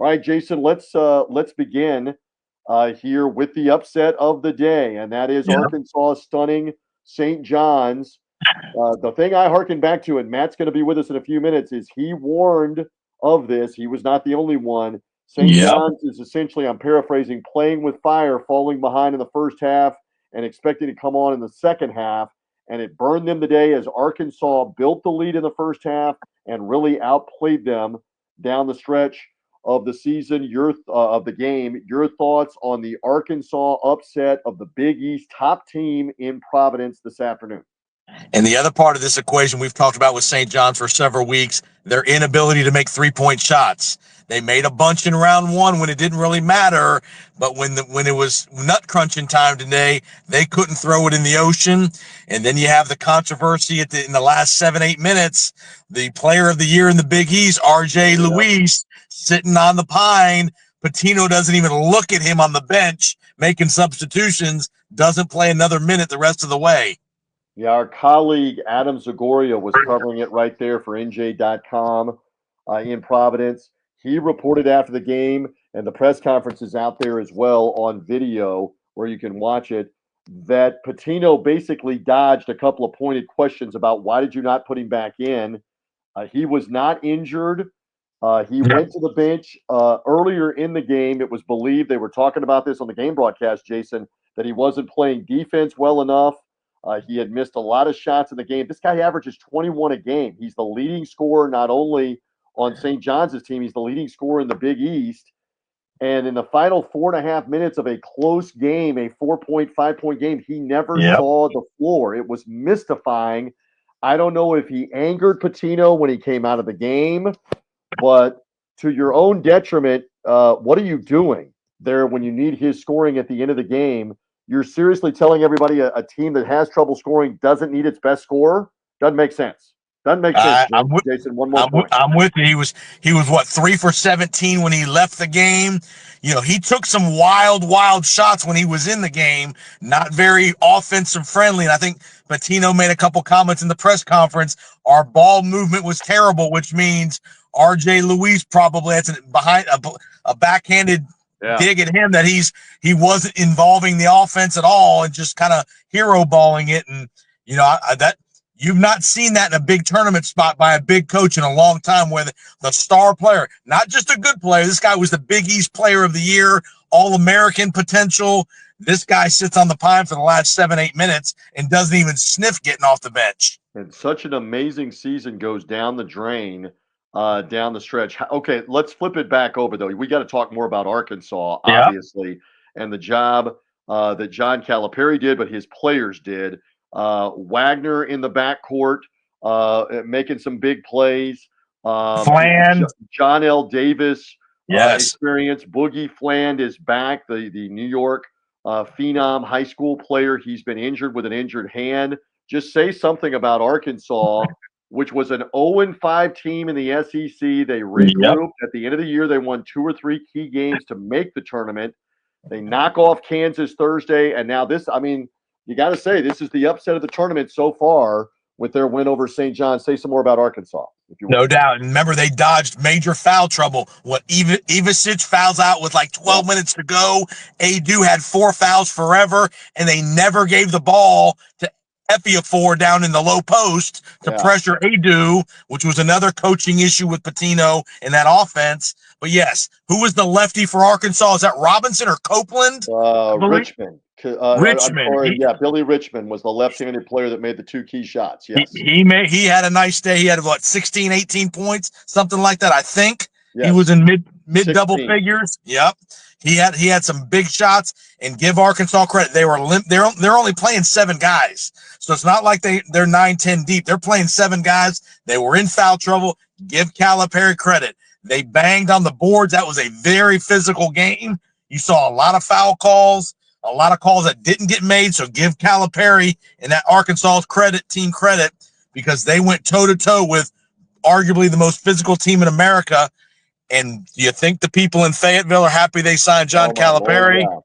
All right, Jason, let's begin here with the upset of the day, and that is Arkansas stunning St. John's. The thing I hearken back to, and Matt's going to be with us in a few minutes, is he warned of this. He was not the only one. St. John's is essentially, I'm paraphrasing, playing with fire, falling behind in the first half and expecting to come on in the second half. And it burned them today as Arkansas built the lead in the first half and really outplayed them down the stretch of the season, of the game. Your thoughts on the Arkansas upset of the Big East top team in Providence this afternoon? And the other part of this equation we've talked about with St. John's for several weeks, their inability to make three-point shots. They made a bunch in round one when it didn't really matter, but when it was nut crunching time today, they couldn't throw it in the ocean. And then you have the controversy in the last 7-8 minutes. The player of the year in the Big East, R.J. Luis, sitting on the pine. Pitino doesn't even look at him on the bench, making substitutions, doesn't play another minute the rest of the way. Yeah, our colleague Adam Zagoria was covering it right there for NJ.com in Providence. He reported after the game, and the press conference is out there as well on video where you can watch it, that Pitino basically dodged a couple of pointed questions about why did you not put him back in. He was not injured. He went to the bench earlier in the game. It was believed, they were talking about this on the game broadcast, Jason, that he wasn't playing defense well enough. He had missed a lot of shots in the game. This guy averages 21 a game. He's the leading scorer not only on St. John's team, he's the leading scorer in the Big East. And in the final 4.5 minutes of a close game, a 5-point game, he never saw the floor. It was mystifying. I don't know if he angered Pitino when he came out of the game, but to your own detriment, what are you doing there when you need his scoring at the end of the game? You're seriously telling everybody a team that has trouble scoring doesn't need its best scorer? Doesn't make sense. Doesn't make sense, Jason. One more point. I'm with you. He was what, 3 for 17 when he left the game. You know, he took some wild shots when he was in the game, not very offensive friendly. And I think Pitino made a couple comments in the press conference. Our ball movement was terrible, which means R.J. Luis probably has behind a backhanded dig at him that he wasn't involving the offense at all and just kind of hero balling it. And you know that you've not seen that in a big tournament spot by a big coach in a long time, where the star player, not just a good player, this guy was the Big East Player of the Year, All-American potential. This guy sits on the pine for the last 7-8 minutes and doesn't even sniff getting off the bench. And such an amazing season goes down the drain. Down the stretch. Okay, let's flip it back over, though. We got to talk more about Arkansas, obviously, and the job that John Calipari did, but his players did. Wagner in the backcourt, making some big plays. Fland. John L. Davis experience. Boogie Fland is back, the New York phenom high school player. He's been injured with an injured hand. Just say something about Arkansas, which was an 0-5 team in the SEC. They regrouped. At the end of the year, they won 2 or 3 key games to make the tournament. They knock off Kansas Thursday, and now this, I mean, you got to say, this is the upset of the tournament so far with their win over St. John's. Say some more about Arkansas, if you want. No doubt. And remember, they dodged major foul trouble. Ivasic fouls out with like 12 minutes to go. Adu had 4 fouls forever, and they never gave the ball to Ejiofor down in the low post to pressure Adu, which was another coaching issue with Pitino in that offense. But yes, who was the lefty for Arkansas? Is that Robinson or Copeland? Richmond. Billy Richmond was the left-handed player that made the 2 key shots. Yes, he had a nice day. He had 16, 18 points, something like that. I think he was in mid double figures. Yep. He had some big shots, and give Arkansas credit. They were they're only playing 7 guys. So it's not like they're 9-10 deep. They're playing 7 guys. They were in foul trouble. Give Calipari credit. They banged on the boards. That was a very physical game. You saw a lot of foul calls, a lot of calls that didn't get made. So give Calipari and that Arkansas team credit, because they went toe-to-toe with arguably the most physical team in America. And do you think the people in Fayetteville are happy they signed John Calipari? Lord,